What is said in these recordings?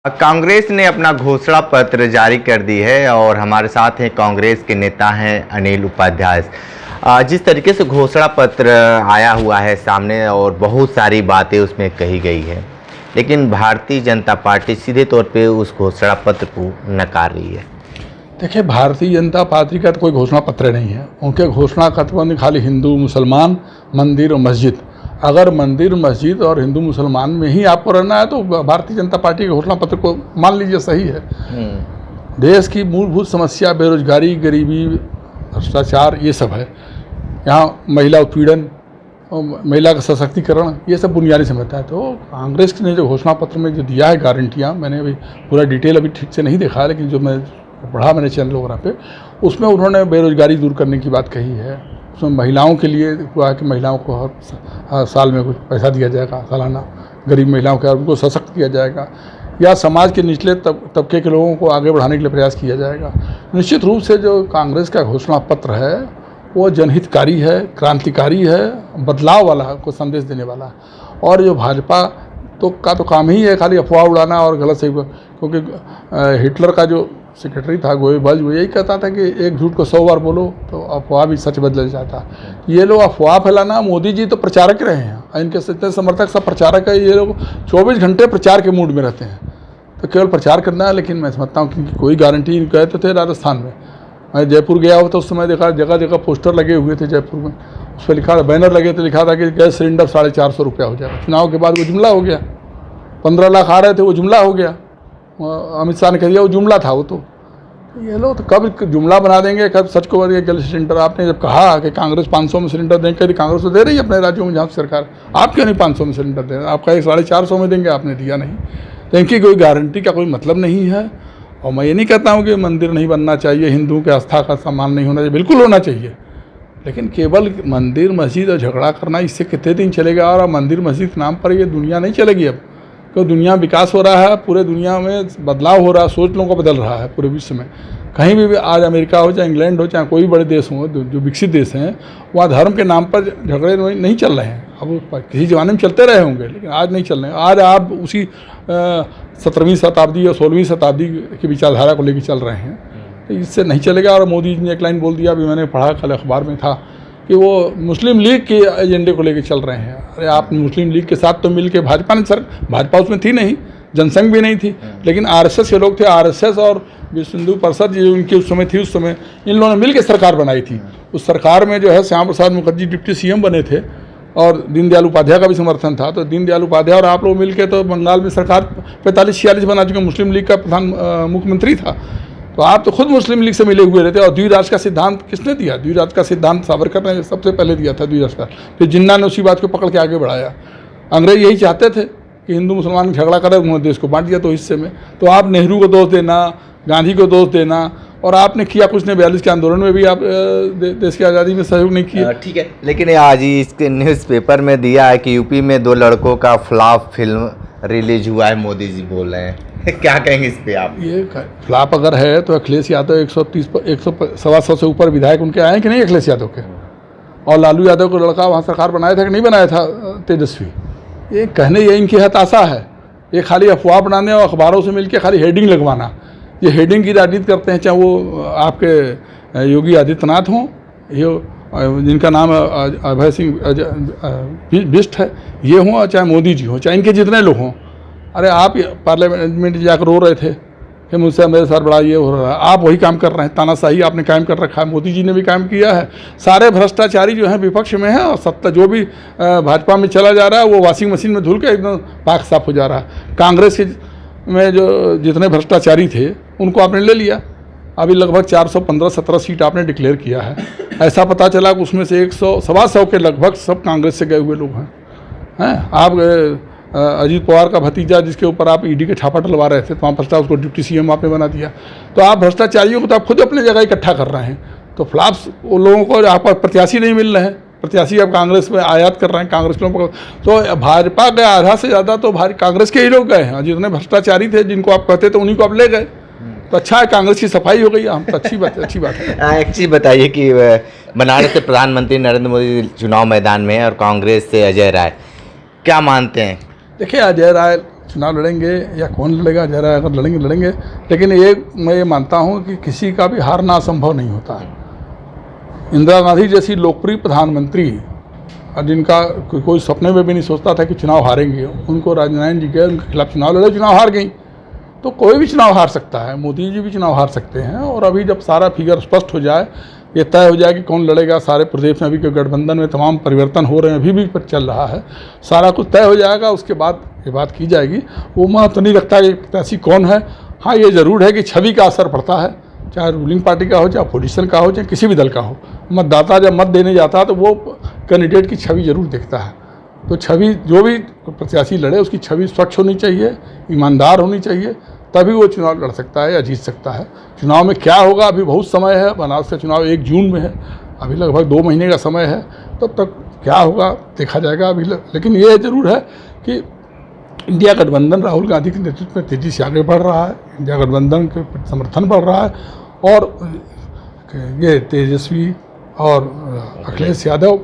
कांग्रेस ने अपना घोषणा पत्र जारी कर दी है और हमारे साथ हैं कांग्रेस के नेता हैं अनिल उपाध्याय। जिस तरीके से घोषणा पत्र आया हुआ है सामने और बहुत सारी बातें उसमें कही गई है, लेकिन भारतीय जनता पार्टी सीधे तौर पे उस घोषणा पत्र को नकार रही है। देखिए, भारतीय जनता पार्टी का तो कोई घोषणा पत्र नहीं है। उनके घोषणा पत्र में खाली हिंदू मुसलमान, मंदिर और मस्जिद। अगर मंदिर मस्जिद और हिंदू मुसलमान में ही आपको रहना है तो भारतीय जनता पार्टी के घोषणा पत्र को मान लीजिए सही है। देश की मूलभूत समस्या बेरोजगारी, गरीबी, भ्रष्टाचार ये सब है। यहाँ महिला उत्पीड़न, महिला का सशक्तिकरण, ये सब बुनियादी समस्या है। तो कांग्रेस ने जो घोषणा पत्र में जो दिया है गारंटियाँ, मैंने अभी पूरा डिटेल अभी ठीक से नहीं देखा है, लेकिन जो मैं पढ़ा मैंने चैनल वगैरह पे, उसमें उन्होंने बेरोजगारी दूर करने की बात कही है। उसमें महिलाओं के लिए हुआ है कि महिलाओं को हर साल में कुछ पैसा दिया जाएगा सालाना, गरीब महिलाओं के, उनको सशक्त किया जाएगा, या समाज के निचले तबके के लोगों को आगे बढ़ाने के लिए प्रयास किया जाएगा। निश्चित रूप से जो कांग्रेस का घोषणा पत्र है वो जनहितकारी है, क्रांतिकारी है, बदलाव वाला है, को संदेश देने वाला है। और जो भाजपा का तो काम ही है खाली अफवाह उड़ाना और गलत सही, क्योंकि हिटलर का जो सेक्रेटरी था गोएबल्स, वो यही कहता था कि एक झूठ को 100 बार बोलो तो अफवाह भी सच बदल जाता है। ये लोग अफवाह फैलाना, मोदी जी तो प्रचारक रहे हैं, इनके इतने समर्थक सब प्रचारक है। ये लोग 24 घंटे प्रचार के मूड में रहते हैं, तो केवल प्रचार करना है। लेकिन मैं समझता हूँ कि कोई गारंटी गए तो थे राजस्थान में, मैं जयपुर गया हो तो उस समय देखा जगह जगह पोस्टर लगे हुए थे जयपुर में, उस पर लिखा, बैनर लगे थे, लिखा था कि गैस सिलेंडर 450 रुपया हो जाएगा। चुनाव के बाद वो जुमला हो गया। 15 लाख आ रहे थे, वो जुमला हो गया। अमित शाह ने कह दिया वो जुमला था। वो तो ये लोग तो कब जुमला बना देंगे, कब सच को बता गैस सिलेंडर। आपने जब कहा कि कांग्रेस 500 में सिलेंडर देंगे, कांग्रेस तो दे रही है अपने राज्यों में जहाँ सरकार, आप क्यों नहीं 500 में सिलेंडर दे रहे? आपका 450 में देंगे, आपने दिया नहीं। तो इनकी कोई गारंटी का कोई मतलब नहीं है। और मैं ये नहीं कहता हूँ कि मंदिर नहीं बनना चाहिए, हिंदुओं के आस्था का सम्मान नहीं होना चाहिए, बिल्कुल होना चाहिए। लेकिन केवल मंदिर मस्जिद और झगड़ा करना, इससे कितने दिन चलेगा? और मंदिर मस्जिद के नाम पर ये दुनिया नहीं चलेगी अब, क्योंकि दुनिया विकास हो रहा है, पूरे दुनिया में बदलाव हो रहा है, सोच लोगों को बदल रहा है पूरे विश्व में। कहीं भी आज अमेरिका हो, चाहे इंग्लैंड हो, चाहे कोई बड़े देश हो, जो विकसित देश हैं, वहाँ धर्म के नाम पर झगड़े नहीं चल रहे हैं। अब किसी ज़माने में चलते रहे होंगे, लेकिन आज नहीं चल रहे हैं। आज आप उसी 17वीं शताब्दी और 16वीं शताब्दी की विचारधारा को लेकर चल रहे हैं, तो इससे नहीं चलेगा। और मोदी जी ने एक लाइन बोल दिया, अभी मैंने पढ़ा कल अखबार में था, कि वो मुस्लिम लीग के एजेंडे को लेकर चल रहे हैं। अरे आप मुस्लिम लीग के साथ तो मिल के भाजपा उसमें थी नहीं, जनसंघ भी नहीं थी, लेकिन आरएसएस के लोग थे। आरएसएस और विश्व हिंदू परिषद जो उनकी उस समय थी, उस समय इन लोगों ने मिल के सरकार बनाई थी। उस सरकार में जो है श्यामा प्रसाद मुखर्जी डिप्टी सीएम बने थे और दीनदयाल उपाध्याय का भी समर्थन था। तो दीनदयाल उपाध्याय और आप लोग मिल के तो बंगाल में सरकार 45-46 बना चुके। मुस्लिम लीग का प्रधान मुख्यमंत्री था। तो आप तो खुद मुस्लिम लीग से मिले हुए रहते। और द्विराष्ट्र का सिद्धांत किसने दिया? द्विराष्ट्र का सिद्धांत सावरकर ने सबसे पहले दिया था, द्विराष्ट्र का। फिर जिन्ना ने उसी बात को पकड़ के आगे बढ़ाया। अंग्रेज यही चाहते थे कि हिंदू मुसलमान झगड़ा करे, उन्होंने देश को बांट दिया तो हिस्से में। तो आप नेहरू को दोष देना, गांधी को दोष देना, और आपने किया कुछ ने 42 के आंदोलन में भी आप देश की आज़ादी में सहयोग नहीं किया। ठीक है, लेकिन आज ही इसके न्यूज़पेपर में दिया है कि यूपी में 2 लड़कों का फ्लॉप फिल्म रिलीज हुआ है, मोदी जी बोल रहे हैं। क्या कहेंगे इस पे आप? ये फ्लॉप अगर है तो अखिलेश यादव 130-125 से ऊपर विधायक उनके आए कि नहीं अखिलेश यादव के? और लालू यादव को लड़का वहाँ सरकार बनाया था कि नहीं बनाया था तेजस्वी? ये कहने ये इनकी हताशा है। ये खाली अफवाह बनाने और अखबारों से मिलके खाली हेडिंग लगवाना, ये हेडिंग की राजनीति करते हैं। चाहे वो आपके योगी आदित्यनाथ हों, ये जिनका नाम अभय सिंह बिष्ट है, ये हों, चाहे मोदी जी हों, चाहे इनके जितने लोग हों। अरे आप पार्लियामेंट में जाकर रो रहे थे कि मुझसे मेरे साथ बड़ा ये हो रहा है। आप वही काम कर रहे हैं, तानाशाही आपने कायम कर रखा है, मोदी जी ने भी कायम किया है। सारे भ्रष्टाचारी जो हैं विपक्ष में हैं, और सत्ता जो भी भाजपा में चला जा रहा है वो वॉशिंग मशीन में धुल के एकदम पाक साफ हो जा रहा है। कांग्रेस में जो जितने भ्रष्टाचारी थे उनको आपने ले लिया। अभी लगभग 415-17 सीट आपने डिक्लेयर किया है। ऐसा पता चला कि उसमें से 100-125 के लगभग सब कांग्रेस से गए हुए लोग हैं। आप अजीत पवार का भतीजा जिसके ऊपर आप ईडी के छापा डलवा रहे थे, तो वहाँ पर उसको डिप्टी सीएम आपने बना दिया। तो आप भ्रष्टाचारियों को तो आप खुद अपने जगह इकट्ठा कर रहे हैं। तो फ्लॉप्स वो लोगों को आपका प्रत्याशी नहीं मिल रहे हैं, प्रत्याशी आप कांग्रेस में आयात कर रहे हैं, कांग्रेस के लोगों को। तो भाजपा के आधा से ज़्यादा तो कांग्रेस के ही लोग गए हैं। जितने भ्रष्टाचारी थे जिनको आप कहते थे उन्हीं को आप ले गए। तो अच्छा है, कांग्रेस की सफाई हो गई। हम तो अच्छी बात है। एक चीज़ बताइए कि बनारस से प्रधानमंत्री नरेंद्र मोदी चुनाव मैदान में है और कांग्रेस से अजय राय, क्या मानते हैं? देखिए, अजय राय चुनाव लड़ेंगे या कौन लड़ेगा, जरा अगर लड़ेंगे, लेकिन मैं ये मानता हूँ कि किसी का भी हारना असंभव नहीं होता है। इंदिरा गांधी जैसी लोकप्रिय प्रधानमंत्री, जिनका कोई सपने में भी नहीं सोचता था कि चुनाव हारेंगे, उनको राजनारायण जी गए, उनके खिलाफ चुनाव लड़े, चुनाव हार गई। तो कोई भी चुनाव हार सकता है, मोदी जी भी चुनाव हार सकते हैं। और अभी जब सारा फिगर स्पष्ट हो जाए, ये तय हो जाए कि कौन लड़ेगा, सारे प्रदेश में अभी गठबंधन में तमाम परिवर्तन हो रहे हैं, अभी भी चल रहा है, सारा कुछ तय हो जाएगा, उसके बाद ये बात की जाएगी। वो मैं तो नहीं रखता कि प्रत्याशी कौन है। हाँ, ये ज़रूर है कि छवि का असर पड़ता है, चाहे रूलिंग पार्टी का हो, चाहे अपोजिशन का हो, चाहे किसी भी दल का हो। मतदाता जब मत देने जाता है तो वो कैंडिडेट की छवि जरूर देखता है। तो छवि, जो भी प्रत्याशी लड़े उसकी छवि स्वच्छ होनी चाहिए, ईमानदार होनी चाहिए, तभी वो चुनाव लड़ सकता है या जीत सकता है। चुनाव में क्या होगा, अभी बहुत समय है। बनारस का चुनाव 1 जून में है, अभी लगभग 2 महीने का समय है, तब तक क्या होगा देखा जाएगा अभी। लेकिन ये जरूर है कि इंडिया गठबंधन राहुल गांधी के नेतृत्व में तेज़ी से आगे बढ़ रहा है, इंडिया गठबंधन के समर्थन बढ़ रहा है। और ये तेजस्वी और अखिलेश यादव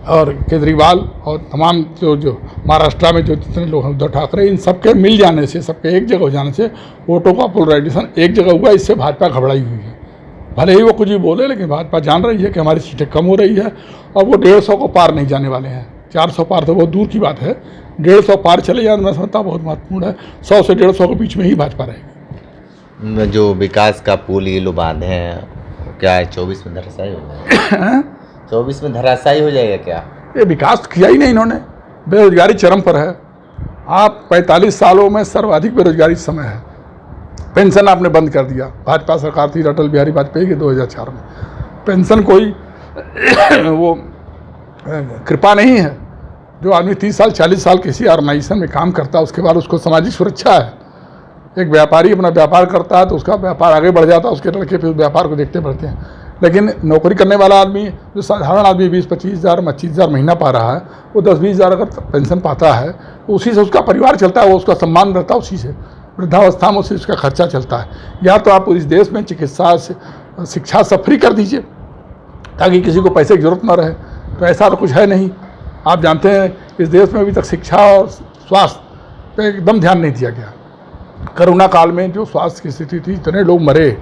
और केजरीवाल और तमाम जो महाराष्ट्र में जो जितने लोग हैं, उद्धव ठाकरे, इन सबके मिल जाने से, सबके एक जगह हो जाने से वोटों का पोलराइजेशन एक जगह हुआ। इससे भाजपा घबराई हुई है। भले ही वो कुछ भी बोले, लेकिन भाजपा जान रही है कि हमारी सीटें कम हो रही है और वो 150 को पार नहीं जाने वाले हैं। 400 पार तो बहुत दूर की बात है, 150 पार चले जाए, मैं समझता बहुत महत्वपूर्ण है। 100 से 150 के बीच में ही भाजपा रहेगी। जो विकास का पुल ये लो बांधे हैं, क्या है 24 में धराशायी हो जाएगा? 24 में धराशायी हो जाएगा क्या? ये विकास किया ही नहीं इन्होंने। बेरोजगारी चरम पर है। आप 45 सालों में सर्वाधिक बेरोजगारी समय है। पेंशन आपने बंद कर दिया। भाजपा सरकार थी अटल बिहारी वाजपेयी की 2004 में। पेंशन कोई वो कृपा नहीं है। जो आदमी 30 साल 40 साल किसी ऑर्गेनाइजेशन में काम करता है, उसके बाद उसको सामाजिक सुरक्षा है। एक व्यापारी अपना व्यापार करता है तो उसका व्यापार आगे बढ़ जाता है, उसके लड़के फिर व्यापार को देखते बढ़ते हैं। लेकिन नौकरी करने वाला आदमी, जो साधारण आदमी 20-25 हज़ार 25 हज़ार महीना पा रहा है, वो 10-20 हज़ार अगर पेंशन पाता है तो उसी से उसका परिवार चलता है, वो उसका सम्मान रहता है, उसी से वृद्धावस्था में उसी उसका खर्चा चलता है। या तो आप इस देश में चिकित्सा शिक्षा सब फ्री कर दीजिए ताकि किसी को पैसे की जरूरत ना रहे। तो ऐसा तो कुछ है नहीं। आप जानते हैं इस देश में अभी तक शिक्षा और स्वास्थ्य पे एकदम ध्यान नहीं दिया गया। कोरोना काल में जो स्वास्थ्य की स्थिति थी, इतने लोग मरे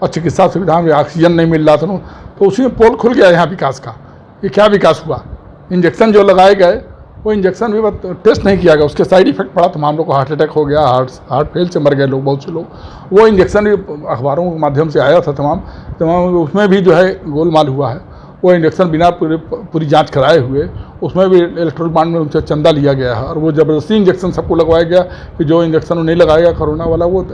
और चिकित्सा सुविधा में ऑक्सीजन नहीं मिल रहा था, तो उसी में पोल खुल गया यहाँ विकास का। ये क्या विकास हुआ? इंजेक्शन जो लगाए गए, वो इंजेक्शन भी टेस्ट नहीं किया गया, उसके साइड इफेक्ट पड़ा, तमाम लोग को हार्ट अटैक हो गया, हार्ट फेल से मर गए लोग, बहुत से लोग। वो इंजेक्शन भी अखबारों के माध्यम से आया था तमाम, उसमें भी जो है गोलमाल हुआ है। वो इंजेक्शन बिना पूरी जांच कराए हुए, उसमें भी इलेक्ट्रॉनिक बॉन्ड में उनसे चंदा लिया गया है और वो ज़बरदस्ती इंजेक्शन सबको लगवाया गया कि जो इंजेक्शन नहीं लगाएगा कोरोना वाला, वो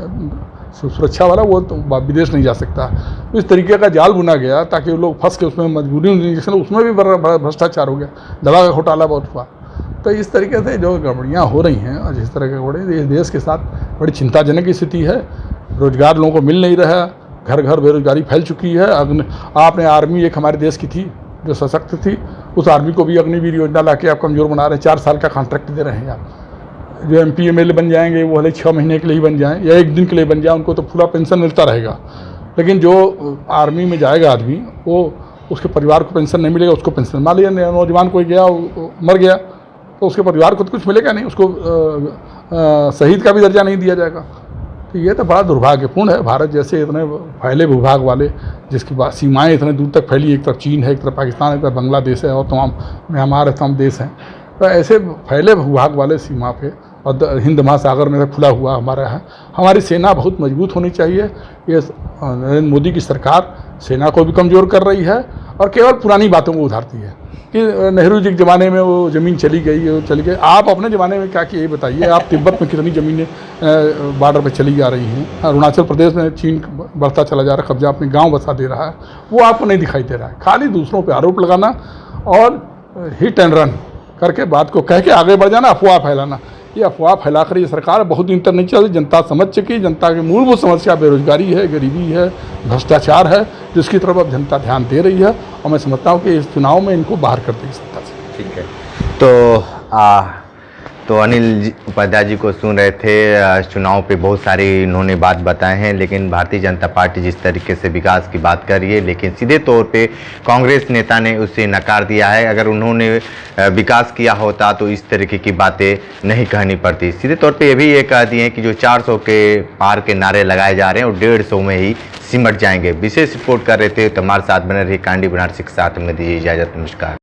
सुरक्षा वाला, वो तो विदेश नहीं जा सकता। तो इस तरीके का जाल बुना गया ताकि वो लोग फंस के उसमें मजबूरी इंजेक्शन, उसमें भी बड़ा भ्रष्टाचार हो गया, दवा का घोटाला बहुत हुआ। तो इस तरीके से जो गड़बड़ियाँ हो रही हैं और जिस तरह के गड़बड़ी, इस देश के साथ बड़ी चिंताजनक स्थिति है। रोजगार लोगों को मिल नहीं रहा है, घर घर बेरोजगारी फैल चुकी है। आपने आर्मी एक हमारे देश की थी जो सशक्त थी, उस आर्मी को भी अग्निवीर योजना ला के आप कमज़ोर बना रहे हैं। 4 साल का कॉन्ट्रैक्ट दे रहे हैं आप। जो MP MLA बन जाएंगे वो भले 6 महीने के लिए ही बन जाएँ या 1 दिन के लिए बन जाए, उनको तो पूरा पेंशन मिलता रहेगा। लेकिन जो आर्मी में जाएगा आदमी, वो उसके परिवार को पेंशन नहीं मिलेगा, उसको पेंशन मान लिया। नौजवान कोई गया मर गया तो उसके परिवार को तो कुछ मिलेगा नहीं, उसको शहीद का भी दर्जा नहीं दिया जाएगा। तो ये तो बड़ा दुर्भाग्यपूर्ण है। भारत जैसे इतने फैले भूभाग वाले, जिसकी सीमाएं इतने दूर तक फैली, एक तरफ चीन है, एक तरफ पाकिस्तान है, एक तरफ बांग्लादेश है और तमाम म्यांमार तमाम देश हैं। तो ऐसे फैले भूभाग वाले सीमा पे और हिंद महासागर में खुला हुआ हमारा है। हमारी सेना बहुत मजबूत होनी चाहिए। ये नरेंद्र मोदी की सरकार सेना को भी कमज़ोर कर रही है और केवल पुरानी बातों को उधारती है कि नेहरू जी के ज़माने में वो ज़मीन चली गई, वो चली गई। आप अपने ज़माने में क्या किए ये बताइए। आप तिब्बत में कितनी ज़मीनें बॉर्डर पे चली जा रही हैं। अरुणाचल प्रदेश में चीन बढ़ता चला जा रहा है, कब्जा अपने गांव बसा दे रहा है, वो आपको नहीं दिखाई दे रहा है। खाली दूसरों पे आरोप लगाना और हिट एंड रन करके बात को कह के आगे बढ़ जाना, अफवाह फैलाना। ये अफवाह फैलाकर ये सरकार बहुत दिन तक नहीं चल। जनता समझ चुकी, जनता की मूलभूत समस्या बेरोजगारी है, गरीबी है, भ्रष्टाचार है, जिसकी तरफ अब जनता ध्यान दे रही है और मैं समझता हूँ कि इस चुनाव में इनको बाहर कर देगी सत्ता से। ठीक है। तो तो अनिल उपाध्याय जी को सुन रहे थे। चुनाव पे बहुत सारी इन्होंने बात बताए हैं, लेकिन भारतीय जनता पार्टी जिस तरीके से विकास की बात कर रही है, लेकिन सीधे तौर पे कांग्रेस नेता ने उसे नकार दिया है। अगर उन्होंने विकास किया होता तो इस तरीके की बातें नहीं कहनी पड़ती। सीधे तौर पे ये भी ये कह दिए हैं कि जो 400 के पार के नारे लगाए जा रहे हैं वो 150 में ही सिमट जाएंगे। विशेष रिपोर्ट कर रहे थे, तो हमारे साथ बने रही कांडी बनारसी के साथ में दीजिए इजाजत। नमस्कार।